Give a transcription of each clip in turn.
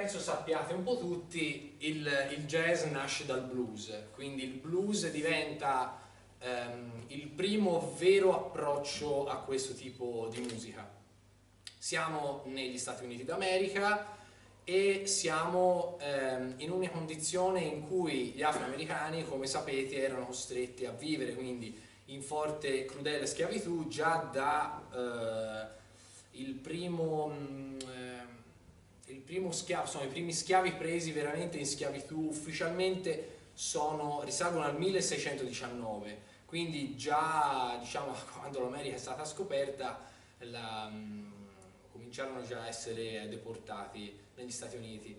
penso sappiate un po' tutti, il jazz nasce dal blues, quindi il blues diventa il primo vero approccio a questo tipo di musica. Siamo negli Stati Uniti d'America e siamo in una condizione in cui gli afroamericani, come sapete, erano costretti a vivere quindi in forte crudele schiavitù già da il primo schiavo, sono i primi schiavi presi veramente in schiavitù ufficialmente risalgono al 1619, quindi già diciamo quando l'America è stata scoperta cominciarono già a essere deportati negli Stati Uniti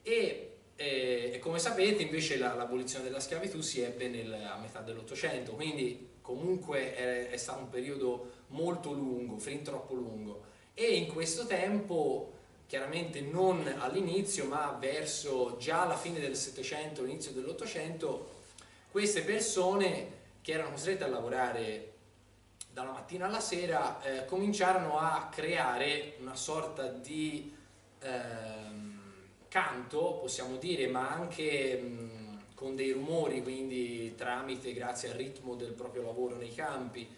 e come sapete invece l'abolizione della schiavitù si ebbe a metà dell'Ottocento, quindi comunque è stato un periodo molto lungo, fin troppo lungo, e in questo tempo, chiaramente non all'inizio ma verso già la fine del Settecento, l'inizio dell'Ottocento, queste persone che erano costrette a lavorare dalla mattina alla sera cominciarono a creare una sorta di canto, possiamo dire, ma anche con dei rumori, quindi grazie al ritmo del proprio lavoro nei campi,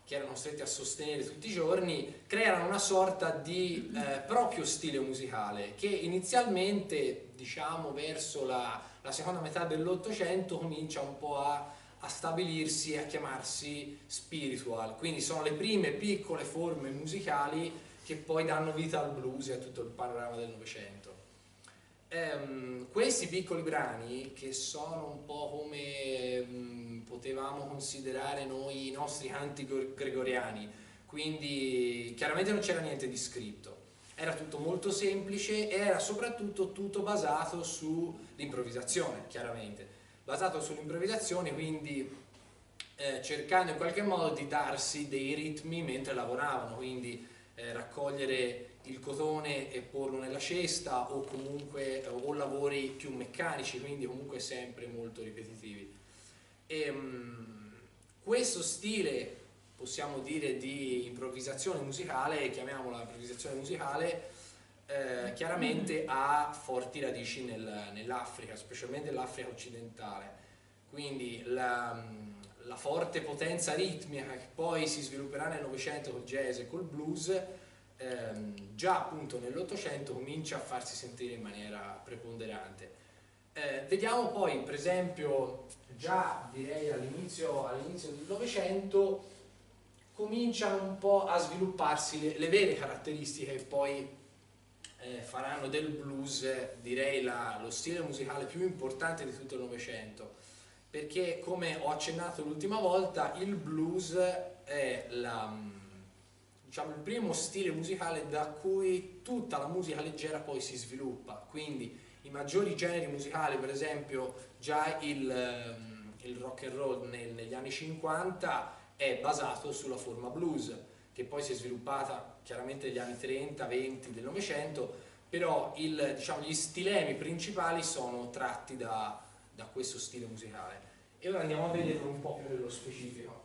che erano costretti a sostenere tutti i giorni, creano una sorta di proprio stile musicale che inizialmente, diciamo, verso la seconda metà dell'Ottocento comincia un po' a stabilirsi e a chiamarsi spiritual, quindi sono le prime piccole forme musicali che poi danno vita al blues e a tutto il panorama del Novecento. Questi piccoli brani, che sono un po' come potevamo considerare noi i nostri canti gregoriani, quindi chiaramente non c'era niente di scritto, era tutto molto semplice e era soprattutto tutto basato sull'improvvisazione, chiaramente basato sull'improvvisazione, quindi cercando in qualche modo di darsi dei ritmi mentre lavoravano, quindi raccogliere il cotone e porlo nella cesta o comunque lavori più meccanici, quindi comunque sempre molto ripetitivi. Questo stile, possiamo dire, di improvvisazione musicale, chiamiamola improvvisazione musicale, chiaramente ha forti radici nell'Africa, specialmente l'Africa occidentale, quindi la forte potenza ritmica che poi si svilupperà nel Novecento col jazz e col blues, già appunto nell'Ottocento comincia a farsi sentire in maniera preponderante. Vediamo poi per esempio già direi all'inizio del Novecento cominciano un po' a svilupparsi le vere caratteristiche che poi faranno del blues, direi, lo stile musicale più importante di tutto il Novecento, perché come ho accennato l'ultima volta il blues è diciamo, il primo stile musicale da cui tutta la musica leggera poi si sviluppa, quindi i maggiori generi musicali, per esempio già il rock and roll negli anni 50 è basato sulla forma blues, che poi si è sviluppata chiaramente negli anni 30-20 del Novecento, però diciamo, gli stilemi principali sono tratti da questo stile musicale. E ora andiamo a vederlo un po' più nello specifico.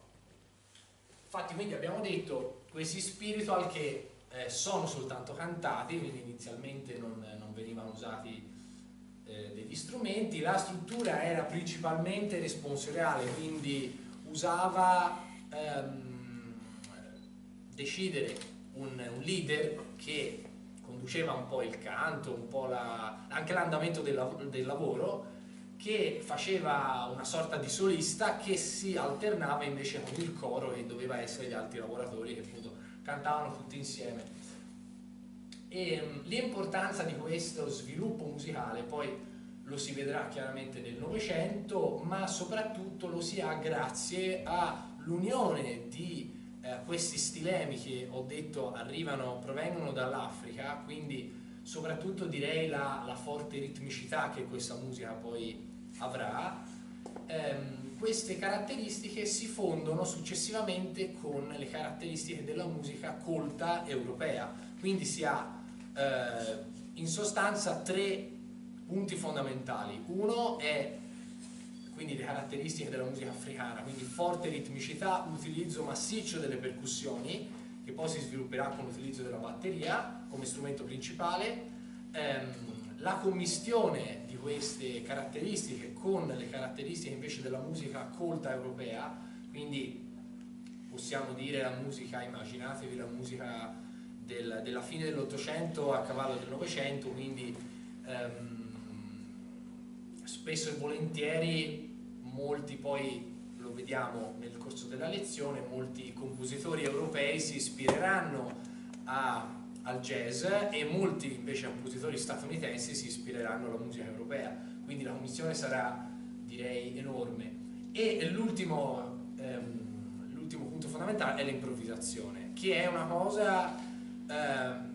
Infatti, quindi abbiamo detto questi spiritual che sono soltanto cantati, quindi inizialmente non venivano usati degli strumenti. La struttura era principalmente responsoriale, quindi usava decidere un leader che conduceva un po' il canto, un po' anche l'andamento del lavoro, che faceva una sorta di solista che si alternava invece con il coro, che doveva essere gli altri lavoratori che appunto cantavano tutti insieme. E l'importanza di questo sviluppo musicale poi lo si vedrà chiaramente nel Novecento, ma soprattutto lo si ha grazie all'unione di questi stilemi che ho detto provengono dall'Africa, quindi soprattutto direi la forte ritmicità che questa musica poi avrà. Queste caratteristiche si fondono successivamente con le caratteristiche della musica colta europea, quindi si ha in sostanza tre punti fondamentali. Uno è quindi le caratteristiche della musica africana, quindi forte ritmicità, utilizzo massiccio delle percussioni, che poi si svilupperà con l'utilizzo della batteria come strumento principale, la commistione di queste caratteristiche con le caratteristiche invece della musica colta europea, quindi possiamo dire la musica, immaginatevi la musica della fine dell'Ottocento a cavallo del Novecento, quindi spesso e volentieri molti, poi lo vediamo nel corso della lezione, molti compositori europei si ispireranno al jazz e molti invece compositori statunitensi si ispireranno alla musica europea, quindi la commissione sarà, direi, enorme. E l'ultimo punto fondamentale è l'improvvisazione, che è una cosa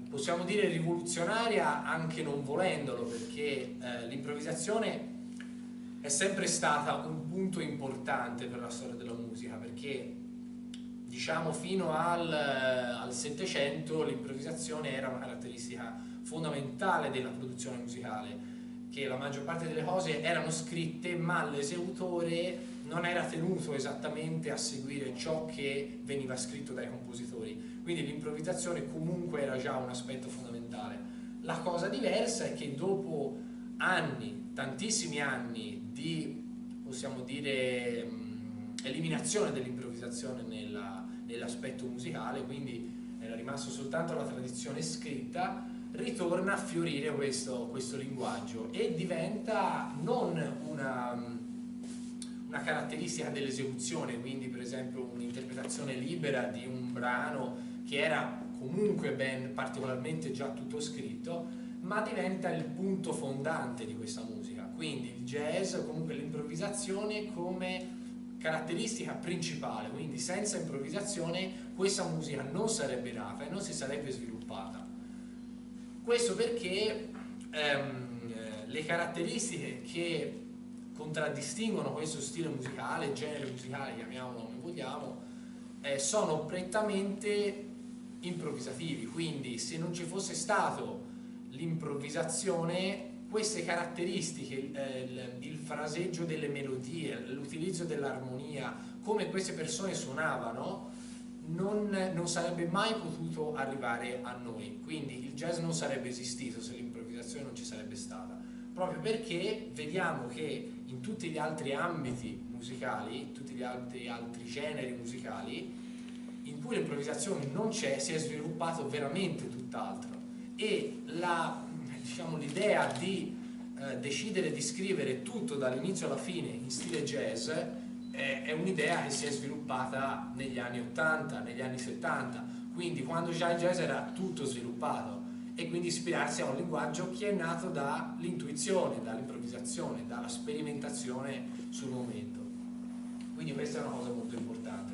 possiamo dire rivoluzionaria anche non volendolo, perché l'improvvisazione è sempre stata un punto importante per la storia della musica, perché diciamo fino al Settecento l'improvvisazione era una caratteristica fondamentale della produzione musicale, che la maggior parte delle cose erano scritte ma l'esecutore non era tenuto esattamente a seguire ciò che veniva scritto dai compositori, quindi l'improvvisazione comunque era già un aspetto fondamentale. La cosa diversa è che dopo anni, tantissimi anni di, possiamo dire, eliminazione dell'improvvisazione nell'aspetto musicale, quindi era rimasto soltanto la tradizione scritta, ritorna a fiorire questo linguaggio e diventa non una caratteristica dell'esecuzione, quindi per esempio un'interpretazione libera di un brano che era comunque ben particolarmente già tutto scritto, ma diventa il punto fondante di questa musica, quindi il jazz, comunque l'improvvisazione come caratteristica principale, quindi senza improvvisazione questa musica non sarebbe nata e non si sarebbe sviluppata. Questo perché le caratteristiche che contraddistinguono questo stile musicale, genere musicale, chiamiamolo come vogliamo, sono prettamente improvvisativi, quindi se non ci fosse stato l'improvvisazione, queste caratteristiche, il fraseggio delle melodie, l'utilizzo dell'armonia, come queste persone suonavano, non sarebbe mai potuto arrivare a noi, quindi il jazz non sarebbe esistito se l'improvvisazione non ci sarebbe stata, proprio perché vediamo che in tutti gli altri ambiti musicali, tutti gli altri generi musicali in cui l'improvvisazione non c'è, si è sviluppato veramente tutt'altro, e l'idea di decidere di scrivere tutto dall'inizio alla fine in stile jazz è un'idea che si è sviluppata negli anni 80, negli anni 70, quindi quando già il jazz era tutto sviluppato, e quindi ispirarsi a un linguaggio che è nato dall'intuizione, dall'improvvisazione, dalla sperimentazione sul momento. Quindi questa è una cosa molto importante.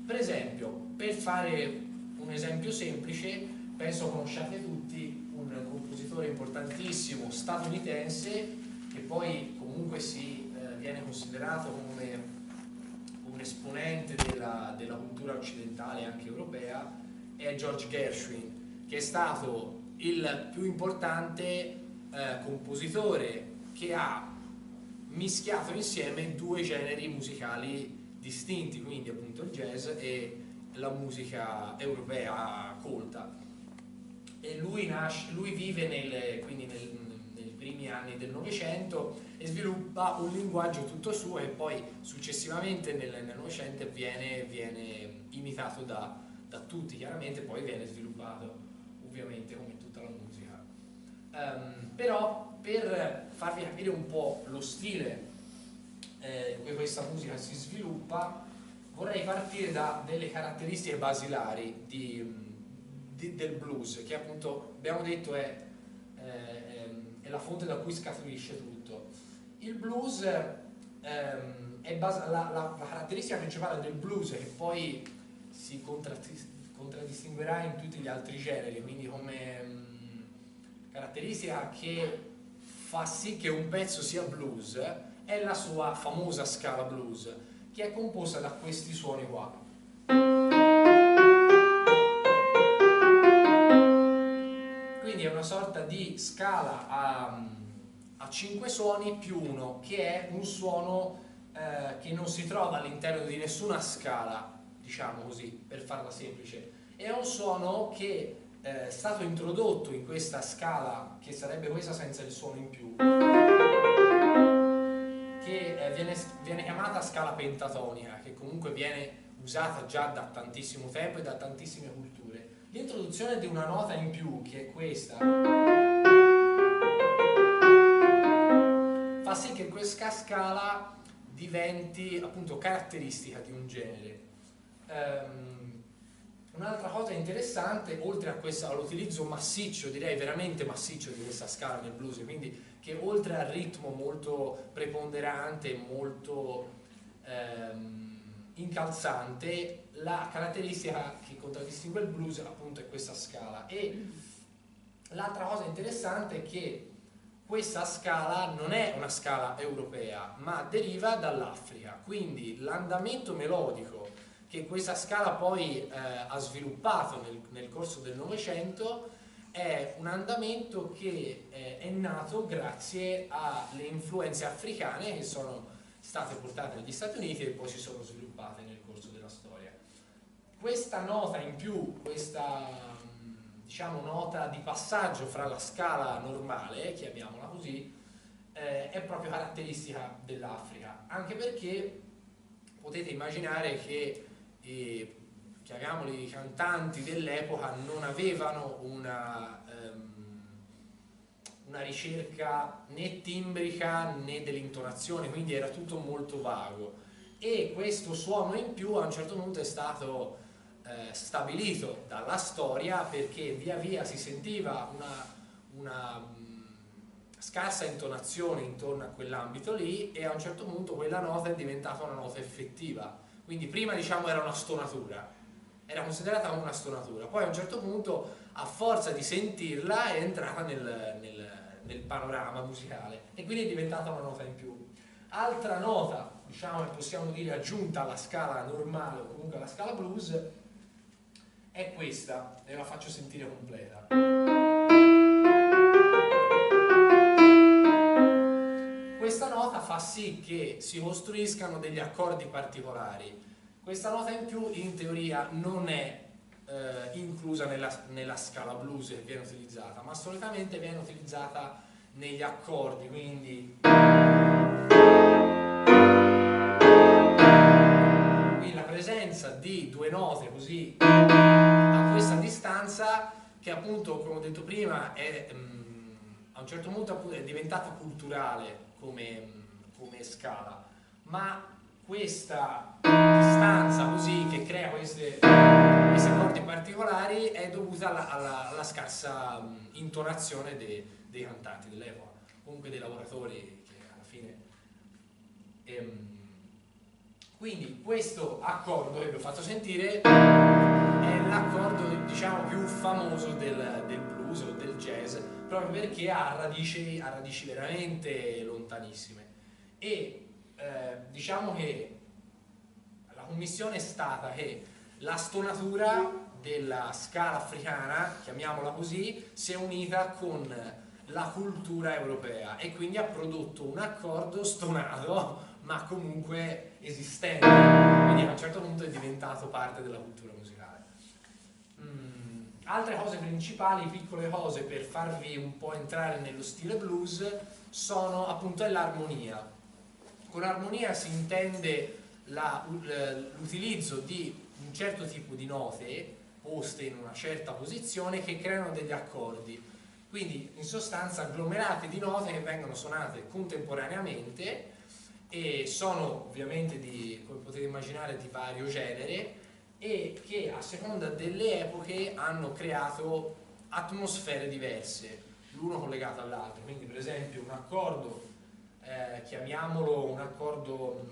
Per esempio, per fare un esempio semplice, penso conosciate tutti un compositore importantissimo statunitense che poi comunque viene considerato come un esponente della cultura occidentale e anche europea, è George Gershwin, che è stato il più importante compositore che ha mischiato insieme due generi musicali distinti, quindi appunto il jazz e la musica europea colta. E lui vive nei primi anni del Novecento e sviluppa un linguaggio tutto suo, e poi successivamente nel Novecento viene imitato da tutti, chiaramente, poi viene sviluppato ovviamente come tutta la musica. Però per farvi capire un po' lo stile in cui questa musica si sviluppa, vorrei partire da delle caratteristiche basilari del blues, che appunto abbiamo detto è la fonte da cui scaturisce tutto. Il blues la caratteristica principale del blues, che poi si contraddistinguerà in tutti gli altri generi, quindi come caratteristica che fa sì che un pezzo sia blues, è la sua famosa scala blues, che è composta da questi suoni qua. Quindi è una sorta di scala a 5 suoni più 1, che è un suono che non si trova all'interno di nessuna scala, diciamo così, per farla semplice. È un suono che è stato introdotto in questa scala, che sarebbe questa senza il suono in più, che viene chiamata scala pentatonica, che comunque viene usata già da tantissimo tempo e da tantissime culture. L'introduzione di una nota in più, che è questa, fa sì che questa scala diventi appunto caratteristica di un genere. Un'altra cosa interessante, oltre a questo, all'utilizzo massiccio, direi veramente massiccio di questa scala nel blues, quindi che oltre al ritmo molto preponderante, molto incalzante, la caratteristica che contraddistingue il blues appunto è questa scala. E l'altra cosa interessante è che questa scala non è una scala europea, ma deriva dall'Africa, quindi l'andamento melodico che questa scala poi ha sviluppato nel corso del Novecento è un andamento che è nato grazie alle influenze africane che sono state portate negli Stati Uniti e poi si sono sviluppate nel corso della storia. Questa nota in più, questa diciamo nota di passaggio fra la scala normale, chiamiamola così, è proprio caratteristica dell'Africa, anche perché potete immaginare che chiamiamoli i cantanti dell'epoca non avevano una ricerca né timbrica né dell'intonazione, quindi era tutto molto vago, e questo suono in più a un certo punto è stato stabilito dalla storia, perché via via si sentiva una scarsa intonazione intorno a quell'ambito lì, e a un certo punto quella nota è diventata una nota effettiva. Quindi prima diciamo era una stonatura, era considerata come una stonatura, poi a un certo punto a forza di sentirla è entrata nel panorama musicale e quindi è diventata una nota in più. Altra nota, diciamo che possiamo dire aggiunta alla scala normale o comunque alla scala blues, è questa, e la faccio sentire completa. Questa nota fa sì che si costruiscano degli accordi particolari. Questa nota in più in teoria non è inclusa nella scala blues che viene utilizzata, ma solitamente viene utilizzata negli accordi, quindi la presenza di due note così a questa distanza, che appunto, come ho detto prima, a un certo punto è diventata culturale come scala, ma questa distanza così che crea questi accordi particolari è dovuta alla scarsa intonazione dei cantanti dell'epoca, comunque dei lavoratori che alla fine quindi questo accordo che vi ho fatto sentire è l'accordo diciamo più famoso del blues o del jazz, proprio perché ha radici veramente lontanissime, e diciamo che la commissione è stata che la stonatura della scala africana, chiamiamola così, si è unita con la cultura europea e quindi ha prodotto un accordo stonato ma comunque esistente, quindi a un certo punto è diventato parte della cultura musicale. Altre cose principali, piccole cose per farvi un po' entrare nello stile blues, sono appunto l'armonia. Con armonia si intende l'utilizzo di un certo tipo di note poste in una certa posizione che creano degli accordi, quindi in sostanza agglomerate di note che vengono suonate contemporaneamente e sono ovviamente come potete immaginare, di vario genere, e che a seconda delle epoche hanno creato atmosfere diverse, l'uno collegato all'altro. Quindi per esempio un accordo, chiamiamolo un accordo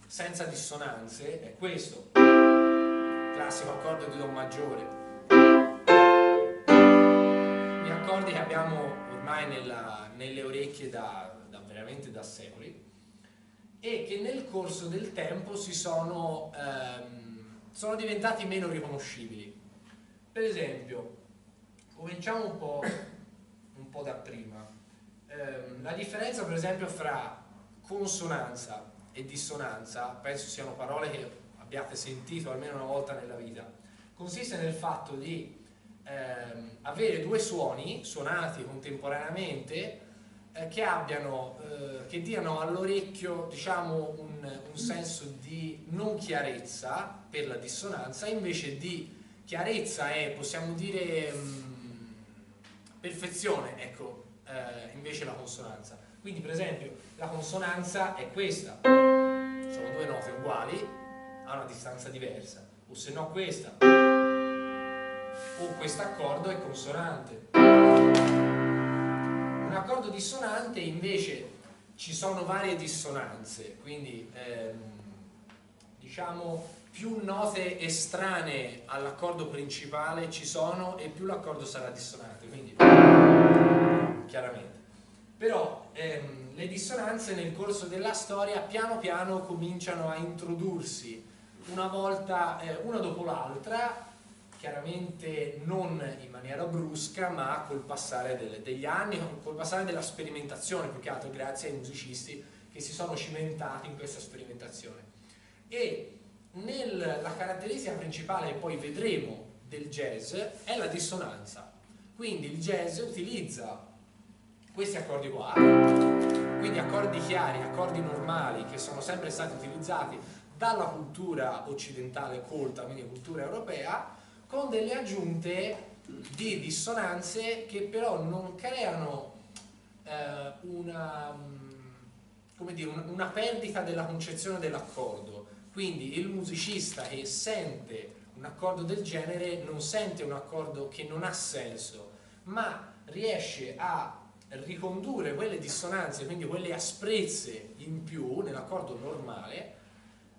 senza dissonanze, è questo, classico accordo di Do maggiore. Gli accordi che abbiamo ormai nelle orecchie veramente da secoli, e che nel corso del tempo sono diventati meno riconoscibili. Per esempio, cominciamo un po' da prima. La differenza per esempio fra consonanza e dissonanza, penso siano parole che abbiate sentito almeno una volta nella vita, consiste nel fatto di avere due suoni suonati contemporaneamente che diano all'orecchio, diciamo, un senso di non chiarezza per la dissonanza, invece di chiarezza e, possiamo dire, perfezione, ecco, invece la consonanza. Quindi, per esempio, la consonanza è questa, sono due note uguali a una distanza diversa, o se no questa, o questo accordo è consonante. Un accordo dissonante invece ci sono varie dissonanze, quindi diciamo più note estranee all'accordo principale ci sono e più l'accordo sarà dissonante, quindi chiaramente. Però le dissonanze nel corso della storia piano piano cominciano a introdursi una volta, una dopo l'altra, chiaramente non in maniera brusca, ma col passare degli anni, col passare della sperimentazione, più che altro grazie ai musicisti che si sono cimentati in questa sperimentazione. E la caratteristica principale, poi vedremo, del jazz è la dissonanza. Quindi il jazz utilizza questi accordi qua, quindi accordi chiari, accordi normali che sono sempre stati utilizzati dalla cultura occidentale colta, quindi cultura europea, con delle aggiunte di dissonanze che però non creano una perdita della concezione dell'accordo. Quindi il musicista che sente un accordo del genere non sente un accordo che non ha senso, ma riesce a ricondurre quelle dissonanze, quindi quelle asprezze in più nell'accordo normale,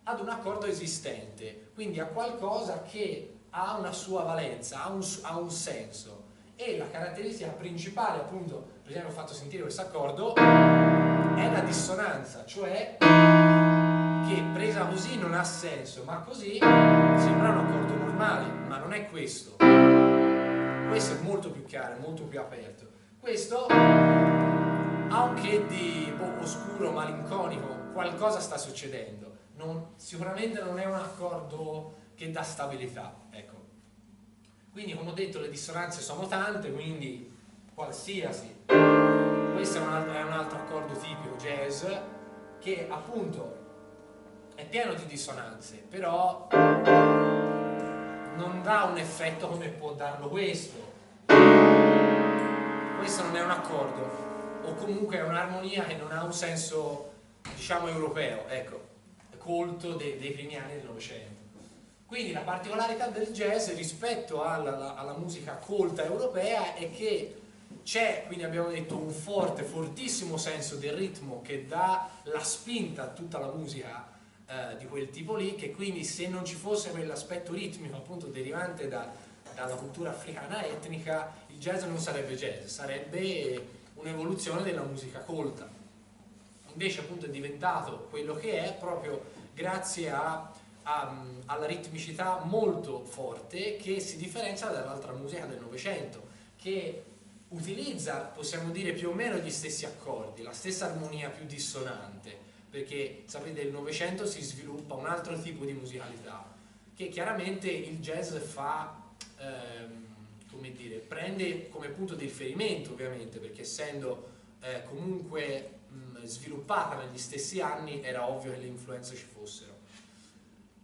ad un accordo esistente, quindi a qualcosa che ha una sua valenza, ha un senso. E la caratteristica principale, appunto, per esempio ho fatto sentire questo accordo, è la dissonanza, cioè che presa così non ha senso, ma così sembra un accordo normale, ma non è questo. Questo è molto più chiaro, molto più aperto. Questo ha un che di oscuro, malinconico, qualcosa sta succedendo. Sicuramente non è un accordo che dà stabilità, ecco. Quindi, come ho detto, le dissonanze sono tante, quindi qualsiasi. Questo è un altro accordo tipico jazz che appunto è pieno di dissonanze, però non dà un effetto come può darlo questo. Questo non è un accordo, o comunque è un'armonia che non ha un senso, diciamo, europeo, ecco, colto dei primi anni del Novecento. Quindi la particolarità del jazz rispetto alla musica colta europea è che c'è, quindi abbiamo detto, un fortissimo senso del ritmo che dà la spinta a tutta la musica di quel tipo lì, che quindi se non ci fosse quell'aspetto ritmico appunto derivante dalla cultura africana etnica, il jazz non sarebbe jazz, sarebbe un'evoluzione della musica colta. Invece appunto è diventato quello che è proprio grazie alla ritmicità molto forte che si differenzia dall'altra musica del Novecento, che utilizza, possiamo dire, più o meno gli stessi accordi, la stessa armonia più dissonante, perché sapete nel Novecento si sviluppa un altro tipo di musicalità che chiaramente il jazz fa, come dire, prende come punto di riferimento, ovviamente, perché essendo comunque sviluppata negli stessi anni era ovvio che le influenze ci fossero.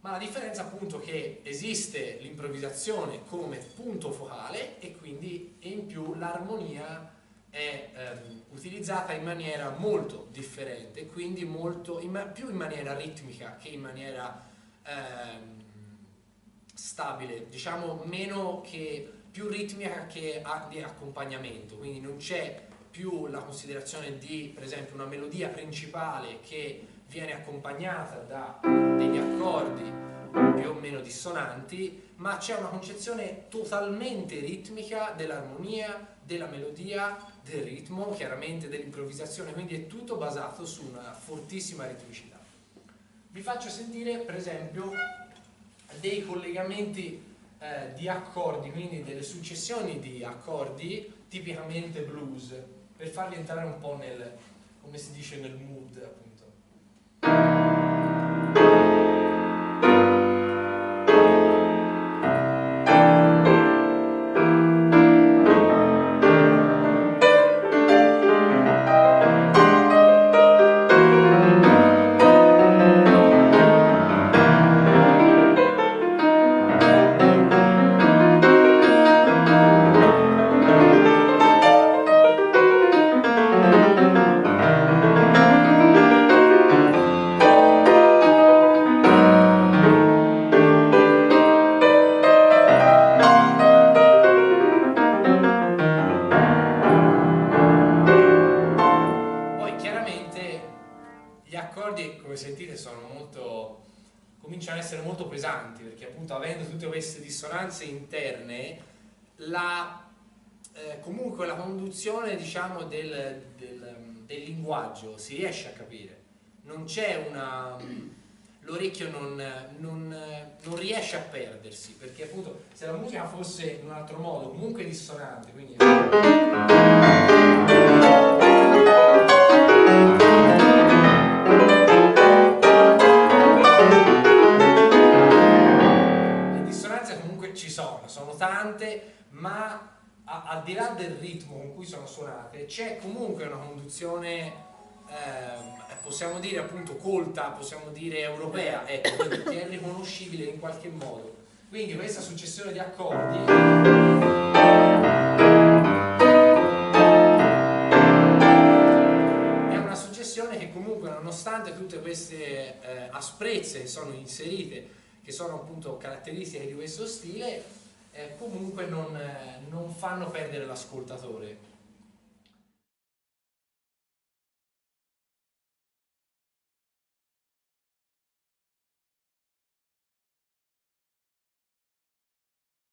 Ma la differenza appunto è che esiste l'improvvisazione come punto focale e quindi in più l'armonia è utilizzata in maniera molto differente, quindi più in maniera ritmica che in maniera stabile, diciamo più ritmica che di accompagnamento, quindi non c'è più la considerazione di, per esempio, una melodia principale che viene accompagnata da degli accordi più o meno dissonanti, ma c'è una concezione totalmente ritmica dell'armonia, della melodia, del ritmo, chiaramente dell'improvvisazione, quindi è tutto basato su una fortissima ritmicità. Vi faccio sentire, per esempio, dei collegamenti di accordi, quindi delle successioni di accordi tipicamente blues, per farvi entrare un po' come si dice, nel mood, appunto. cominciano ad essere molto pesanti, perché appunto avendo tutte queste dissonanze interne, comunque la conduzione, diciamo, del linguaggio si riesce a capire, non c'è una... l'orecchio non riesce a perdersi, perché appunto se la musica fosse in un altro modo, comunque dissonante, quindi... le dissonanze comunque ci sono tante, ma al di là del ritmo con cui sono suonate, c'è comunque una conduzione, possiamo dire appunto colta, possiamo dire europea, ecco, che è riconoscibile in qualche modo. Quindi questa successione di accordi è una successione che comunque, nonostante tutte queste asprezze che sono inserite, che sono appunto caratteristiche di questo stile, comunque non fanno perdere l'ascoltatore.